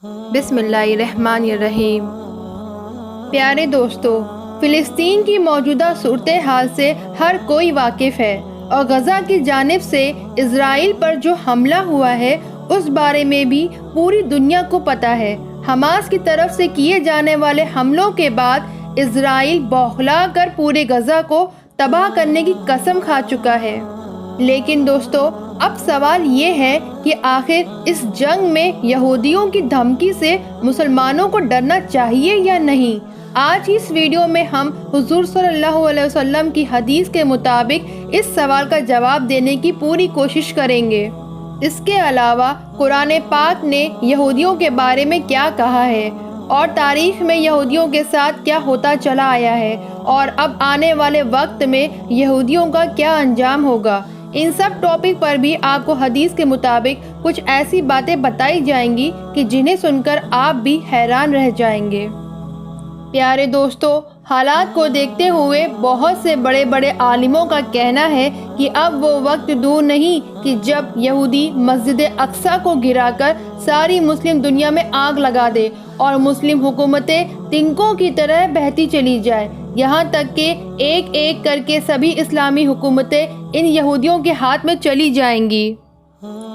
بسم اللہ الرحمن الرحیم۔ پیارے دوستو، فلسطین کی موجودہ صورتحال سے ہر کوئی واقف ہے اور غزہ کی جانب سے اسرائیل پر جو حملہ ہوا ہے اس بارے میں بھی پوری دنیا کو پتہ ہے۔ حماس کی طرف سے کیے جانے والے حملوں کے بعد اسرائیل بوکھلا کر پورے غزہ کو تباہ کرنے کی قسم کھا چکا ہے۔ لیکن دوستو، اب سوال یہ ہے کہ آخر اس جنگ میں یہودیوں کی دھمکی سے مسلمانوں کو ڈرنا چاہیے یا نہیں؟ آج اس ویڈیو میں ہم حضور صلی اللہ علیہ وسلم کی حدیث کے مطابق اس سوال کا جواب دینے کی پوری کوشش کریں گے۔ اس کے علاوہ قرآن پاک نے یہودیوں کے بارے میں کیا کہا ہے اور تاریخ میں یہودیوں کے ساتھ کیا ہوتا چلا آیا ہے اور اب آنے والے وقت میں یہودیوں کا کیا انجام ہوگا، ان سب ٹاپک پر بھی آپ کو حدیث کے مطابق کچھ ایسی باتیں بتائی جائیں گی کہ جنہیں سن کر آپ بھی حیران رہ جائیں گے۔ پیارے دوستو، حالات کو دیکھتے ہوئے بہت سے بڑے بڑے عالموں کا کہنا ہے کہ اب وہ وقت دور نہیں کہ جب یہودی مسجد اقصی کو گرا کر ساری مسلم دنیا میں آگ لگا دے اور مسلم حکومتیں تنکوں کی طرح بہتی چلی جائے، یہاں تک کہ ایک ایک کر کے سبھی اسلامی حکومتیں ان یہودیوں کے ہاتھ میں چلی جائیں گی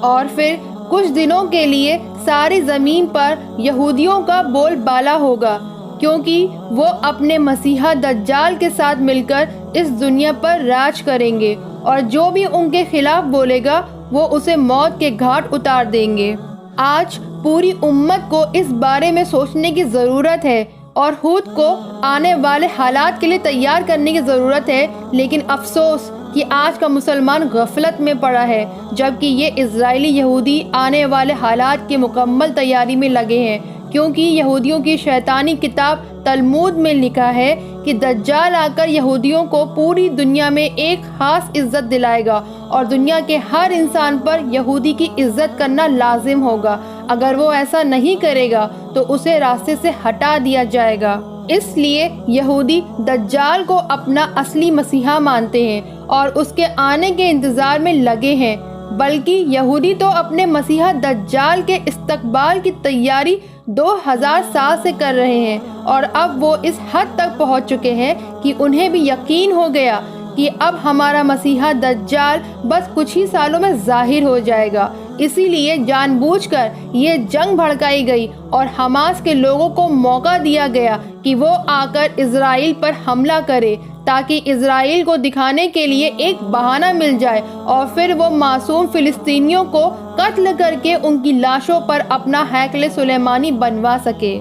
اور پھر کچھ دنوں کے لیے ساری زمین پر یہودیوں کا بول بالا ہوگا، کیونکہ وہ اپنے مسیحا دجال کے ساتھ مل کر اس دنیا پر راج کریں گے اور جو بھی ان کے خلاف بولے گا وہ اسے موت کے گھاٹ اتار دیں گے۔ آج پوری امت کو اس بارے میں سوچنے کی ضرورت ہے اور خود کو آنے والے حالات کے لیے تیار کرنے کی ضرورت ہے، لیکن افسوس کہ آج کا مسلمان غفلت میں پڑا ہے، جبکہ یہ اسرائیلی یہودی آنے والے حالات کی مکمل تیاری میں لگے ہیں، کیونکہ یہودیوں کی شیطانی کتاب تلمود میں لکھا ہے کہ دجال آ کر یہودیوں کو پوری دنیا میں ایک خاص عزت دلائے گا اور دنیا کے ہر انسان پر یہودی کی عزت کرنا لازم ہوگا۔ اگر وہ ایسا نہیں کرے گا تو اسے راستے سے ہٹا دیا جائے گا۔ اس لیے یہودی دجال کو اپنا اصلی مسیحا مانتے ہیں اور اس کے آنے کے انتظار میں لگے ہیں، بلکہ یہودی تو اپنے مسیحا دجال کے استقبال کی تیاری 2000 سال سے کر رہے ہیں اور اب وہ اس حد تک پہنچ چکے ہیں کہ انہیں بھی یقین ہو گیا کہ اب ہمارا مسیحا دجال بس کچھ ہی سالوں میں ظاہر ہو جائے گا۔ اسی لیے جان بوجھ کر یہ جنگ بھڑکائی گئی اور حماس کے لوگوں کو موقع دیا گیا کہ وہ آ کر اسرائیل پر حملہ کرے تاکہ اسرائیل کو دکھانے کے لیے ایک بہانہ مل جائے اور پھر وہ معصوم فلسطینیوں کو قتل کر کے ان کی لاشوں پر اپنا ہیکل سلیمانی بنوا سکے۔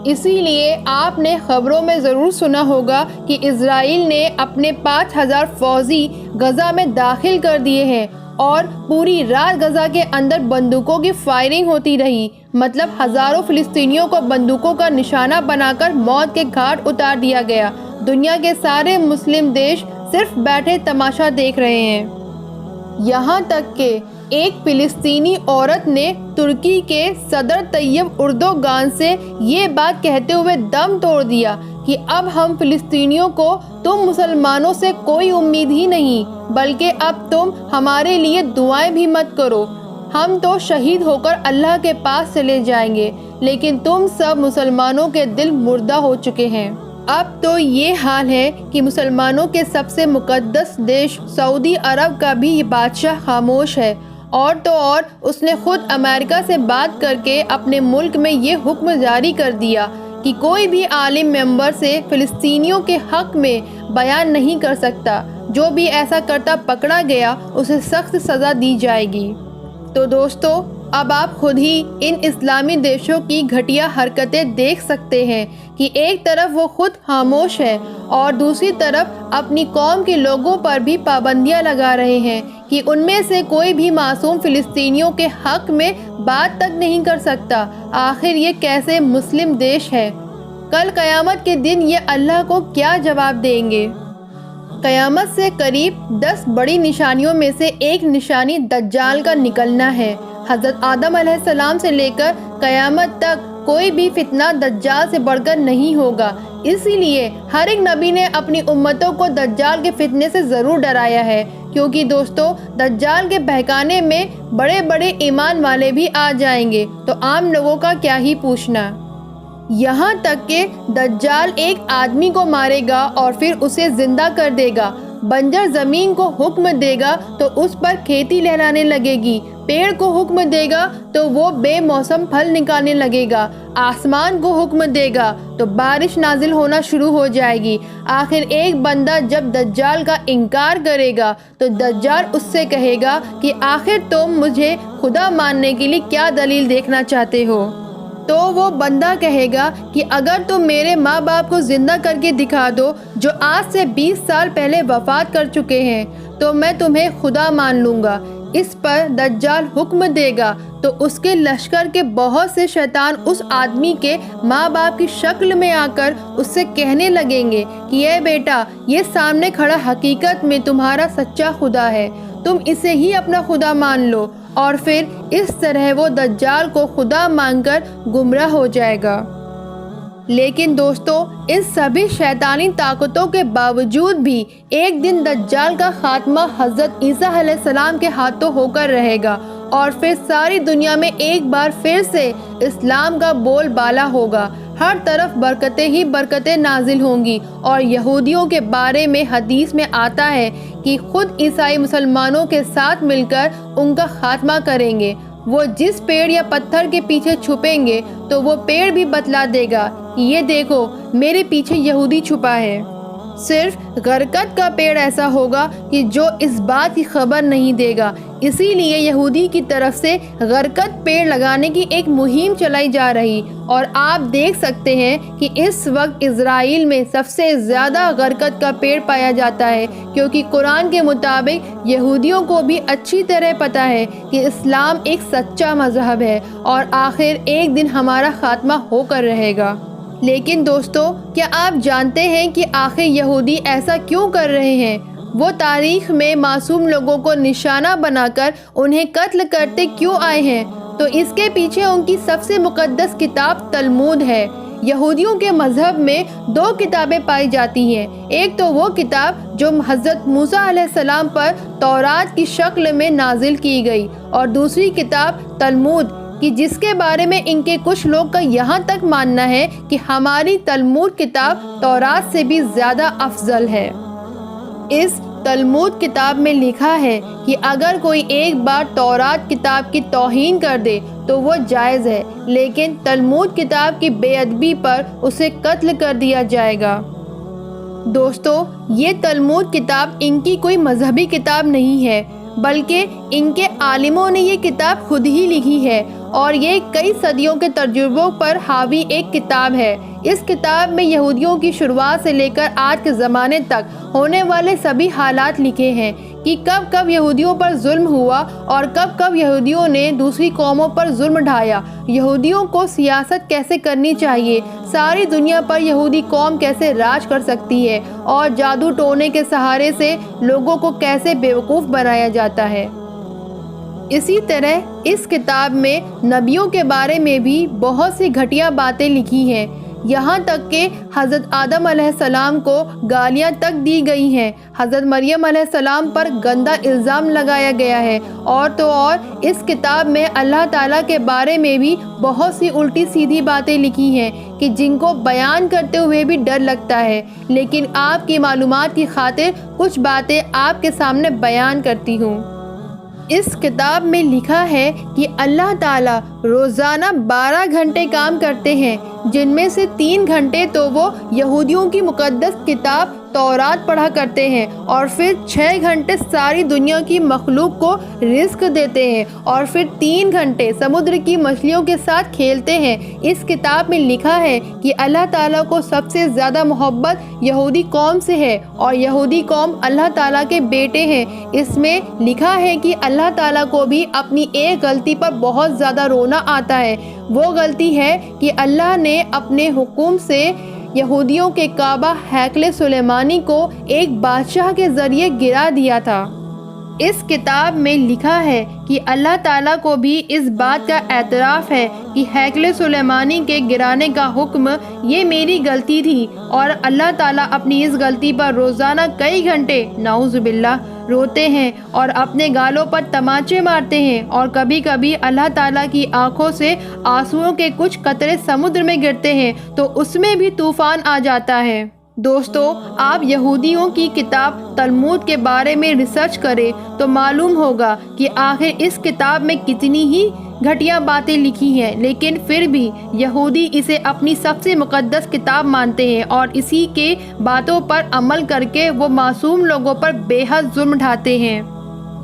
اسی لیے آپ نے خبروں میں ضرور سنا ہوگا کہ اسرائیل نے اپنے 5000 فوجی غزہ میں داخل کر دیے ہیں اور پوری رات غزہ کے اندر بندوقوں کی فائرنگ ہوتی رہی، مطلب ہزاروں فلسطینیوں کو بندوقوں کا نشانہ بنا کر موت کے گھاٹ اتار دیا گیا۔ دنیا کے سارے مسلم دیش صرف بیٹھے تماشا دیکھ رہے ہیں، یہاں تک کہ ایک فلسطینی عورت نے ترکی کے صدر طیب اردوغان سے یہ بات کہتے ہوئے دم توڑ دیا کہ اب ہم فلسطینیوں کو تم مسلمانوں سے کوئی امید ہی نہیں، بلکہ اب تم ہمارے لیے دعائیں بھی مت کرو، ہم تو شہید ہو کر اللہ کے پاس چلے جائیں گے، لیکن تم سب مسلمانوں کے دل مردہ ہو چکے ہیں۔ اب تو یہ حال ہے کہ مسلمانوں کے سب سے مقدس دیش سعودی عرب کا بھی یہ بادشاہ خاموش ہے، اور تو اور اس نے خود امریکہ سے بات کر کے اپنے ملک میں یہ حکم جاری کر دیا کہ کوئی بھی عالم ممبر سے فلسطینیوں کے حق میں بیان نہیں کر سکتا، جو بھی ایسا کرتا پکڑا گیا اسے سخت سزا دی جائے گی۔ تو دوستو، اب آپ خود ہی ان اسلامی دیشوں کی گھٹیا حرکتیں دیکھ سکتے ہیں کہ ایک طرف وہ خود خاموش ہے اور دوسری طرف اپنی قوم کے لوگوں پر بھی پابندیاں لگا رہے ہیں کہ ان میں سے کوئی بھی معصوم فلسطینیوں کے حق میں بات تک نہیں کر سکتا۔ آخر یہ کیسے مسلم دیش ہے؟ کل قیامت کے دن یہ اللہ کو کیا جواب دیں گے؟ قیامت سے قریب 10 بڑی نشانیوں میں سے ایک نشانی دجال کا نکلنا ہے۔ حضرت آدم علیہ السلام سے لے کر قیامت تک کوئی بھی فتنہ دجال سے بڑھ کر نہیں ہوگا، اسی لیے ہر ایک نبی نے اپنی امتوں کو دجال کے فتنے سے ضرور ڈرایا ہے، کیونکہ دوستو دجال کے بہکانے میں بڑے بڑے ایمان والے بھی آ جائیں گے تو عام لوگوں کا کیا ہی پوچھنا۔ یہاں تک کہ دجال ایک آدمی کو مارے گا اور پھر اسے زندہ کر دے گا، بنجر زمین کو حکم دے گا تو اس پر کھیتی لہرانے لگے گی، پیڑ کو حکم دے گا تو وہ بے موسم پھل نکالنے لگے گا، آسمان کو حکم دے گا تو بارش نازل ہونا شروع ہو جائے گی۔ آخر ایک بندہ جب دجال کا انکار کرے گا تو دجال اس سے کہے گا کہ آخر تم مجھے خدا ماننے کے لیے کیا دلیل دیکھنا چاہتے ہو؟ تو وہ بندہ کہے گا کہ اگر تم میرے ماں باپ کو زندہ کر کے دکھا دو جو آج سے 20 سال پہلے وفات کر چکے ہیں تو میں تمہیں خدا مان لوں گا۔ اس پر دجال حکم دے گا تو اس کے لشکر کے بہت سے شیطان اس آدمی کے ماں باپ کی شکل میں آ کر اس سے کہنے لگیں گے کہ اے بیٹا، یہ سامنے کھڑا حقیقت میں تمہارا سچا خدا ہے، تم اسے ہی اپنا خدا مان لو، اور پھر اس طرح وہ دجال کو خدا مان کر گمراہ ہو جائے گا۔ لیکن دوستو ان سبھی شیطانی طاقتوں کے باوجود بھی ایک دن دجال کا خاتمہ حضرت عیسیٰ علیہ السلام کے ہاتھوں ہو کر رہے گا، اور پھر ساری دنیا میں ایک بار پھر سے اسلام کا بول بالا ہوگا، ہر طرف برکتیں ہی برکتیں نازل ہوں گی۔ اور یہودیوں کے بارے میں حدیث میں آتا ہے کہ خود عیسائی مسلمانوں کے ساتھ مل کر ان کا خاتمہ کریں گے۔ وہ جس پیڑ یا پتھر کے پیچھے چھپیں گے تو وہ پیڑ بھی بتلا دے گا کہ یہ دیکھو میرے پیچھے یہودی چھپا ہے۔ صرف غرقت کا پیڑ ایسا ہوگا کہ جو اس بات کی خبر نہیں دے گا، اسی لیے یہودی کی طرف سے غرقت پیڑ لگانے کی ایک مہم چلائی جا رہی، اور آپ دیکھ سکتے ہیں کہ اس وقت اسرائیل میں سب سے زیادہ غرقت کا پیڑ پایا جاتا ہے، کیونکہ قرآن کے مطابق یہودیوں کو بھی اچھی طرح پتہ ہے کہ اسلام ایک سچا مذہب ہے اور آخر ایک دن ہمارا خاتمہ ہو کر رہے گا۔ لیکن دوستو کیا آپ جانتے ہیں کہ آخر یہودی ایسا کیوں کر رہے ہیں؟ وہ تاریخ میں معصوم لوگوں کو نشانہ بنا کر انہیں قتل کرتے کیوں آئے ہیں؟ تو اس کے پیچھے ان کی سب سے مقدس کتاب تلمود ہے۔ یہودیوں کے مذہب میں 2 کتابیں پائی جاتی ہیں، ایک تو وہ کتاب جو حضرت موسیٰ علیہ السلام پر تورات کی شکل میں نازل کی گئی، اور دوسری کتاب تلمود کہ جس کے بارے میں ان کے کچھ لوگ کا یہاں تک ماننا ہے کہ ہماری تلمود کتاب تورات سے بھی زیادہ افضل ہے۔ اس تلمود کتاب میں لکھا ہے کہ اگر کوئی ایک بار تورات کتاب کی توہین کر دے تو وہ جائز ہے، لیکن تلمود کتاب کی بے ادبی پر اسے قتل کر دیا جائے گا۔ دوستو یہ تلمود کتاب ان کی کوئی مذہبی کتاب نہیں ہے، بلکہ ان کے عالموں نے یہ کتاب خود ہی لکھی ہے، اور یہ کئی صدیوں کے تجربوں پر حاوی ایک کتاب ہے۔ اس کتاب میں یہودیوں کی شروعات سے لے کر آج کے زمانے تک ہونے والے سبھی حالات لکھے ہیں کہ کب کب یہودیوں پر ظلم ہوا اور کب کب یہودیوں نے دوسری قوموں پر ظلم ڈھایا، یہودیوں کو سیاست کیسے کرنی چاہیے، ساری دنیا پر یہودی قوم کیسے راج کر سکتی ہے، اور جادو ٹونے کے سہارے سے لوگوں کو کیسے بیوقوف بنایا جاتا ہے۔ اسی طرح اس کتاب میں نبیوں کے بارے میں بھی بہت سی گھٹیا باتیں لکھی ہیں، یہاں تک کہ حضرت آدم علیہ السلام کو گالیاں تک دی گئی ہیں، حضرت مریم علیہ السلام پر گندا الزام لگایا گیا ہے، اور تو اور اس کتاب میں اللہ تعالیٰ کے بارے میں بھی بہت سی الٹی سیدھی باتیں لکھی ہیں کہ جن کو بیان کرتے ہوئے بھی ڈر لگتا ہے، لیکن آپ کی معلومات کی خاطر کچھ باتیں آپ کے سامنے بیان کرتی ہوں۔ اس کتاب میں لکھا ہے کہ اللہ تعالیٰ روزانہ 12 گھنٹے کام کرتے ہیں، جن میں سے 3 گھنٹے تو وہ یہودیوں کی مقدس کتاب تورات پڑھا کرتے ہیں، اور پھر 6 گھنٹے ساری دنیا کی مخلوق کو رزق دیتے ہیں، اور پھر 3 گھنٹے سمندر کی مچھلیوں کے ساتھ کھیلتے ہیں۔ اس کتاب میں لکھا ہے کہ اللہ تعالیٰ کو سب سے زیادہ محبت یہودی قوم سے ہے، اور یہودی قوم اللہ تعالیٰ کے بیٹے ہیں۔ اس میں لکھا ہے کہ اللہ تعالیٰ کو بھی اپنی ایک غلطی پر بہت زیادہ رونا آتا ہے، وہ غلطی ہے کہ اللہ نے اپنے حکم سے یہودیوں کے کعبہ ہیکل سلیمانی کو ایک بادشاہ کے ذریعے گرا دیا تھا۔ اس کتاب میں لکھا ہے کہ اللہ تعالیٰ کو بھی اس بات کا اعتراف ہے کہ ہیکل سلیمانی کے گرانے کا حکم یہ میری غلطی تھی، اور اللہ تعالیٰ اپنی اس غلطی پر روزانہ کئی گھنٹے نعوذ باللہ روتے ہیں اور اپنے گالوں پر تماچے مارتے ہیں، اور کبھی کبھی اللہ تعالیٰ کی آنکھوں سے آنسوؤں کے کچھ قطرے سمندر میں گرتے ہیں تو اس میں بھی طوفان آ جاتا ہے۔ دوستو، آپ یہودیوں کی کتاب تلمود کے بارے میں ریسرچ کریں تو معلوم ہوگا کہ آخر اس کتاب میں کتنی ہی گھٹیا باتیں لکھی ہیں، لیکن پھر بھی یہودی اسے اپنی سب سے مقدس کتاب مانتے ہیں اور اسی کے باتوں پر عمل کر کے وہ معصوم لوگوں پر بے حد ظلم ڈھاتے ہیں۔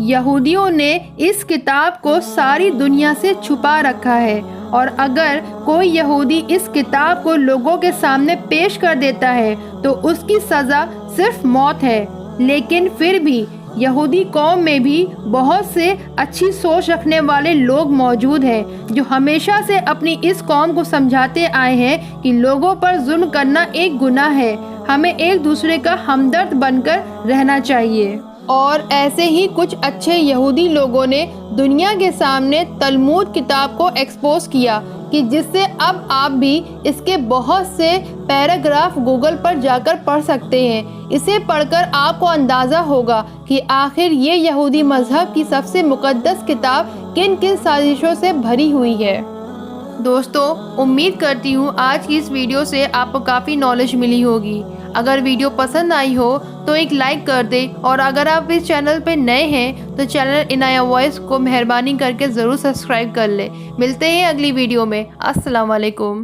یہودیوں نے اس کتاب کو ساری دنیا سے چھپا رکھا ہے، اور اگر کوئی یہودی اس کتاب کو لوگوں کے سامنے پیش کر دیتا ہے تو اس کی سزا صرف موت ہے۔ لیکن پھر بھی یہودی قوم میں بھی بہت سے اچھی سوچ رکھنے والے لوگ موجود ہیں جو ہمیشہ سے اپنی اس قوم کو سمجھاتے آئے ہیں کہ لوگوں پر ظلم کرنا ایک گناہ ہے، ہمیں ایک دوسرے کا ہمدرد بن کر رہنا چاہیے۔ اور ایسے ہی کچھ اچھے یہودی لوگوں نے دنیا کے سامنے تلمود کتاب کو ایکسپوز کیا کہ جس سے اب آپ بھی اس کے بہت سے پیراگراف گوگل پر جا کر پڑھ سکتے ہیں۔ اسے پڑھ کر آپ کو اندازہ ہوگا کہ آخر یہ یہودی مذہب کی سب سے مقدس کتاب کن کن سازشوں سے بھری ہوئی ہے۔ دوستو، امید کرتی ہوں آج کی اس ویڈیو سے آپ کو کافی نالج ملی ہوگی۔ اگر ویڈیو پسند آئی ہو تو ایک لائک کر دیں، اور اگر آپ اس چینل پہ نئے ہیں تو چینل عنایہ وائس کو مہربانی کر کے ضرور سبسکرائب کر لیں۔ ملتے ہیں اگلی ویڈیو میں۔ السلام علیکم۔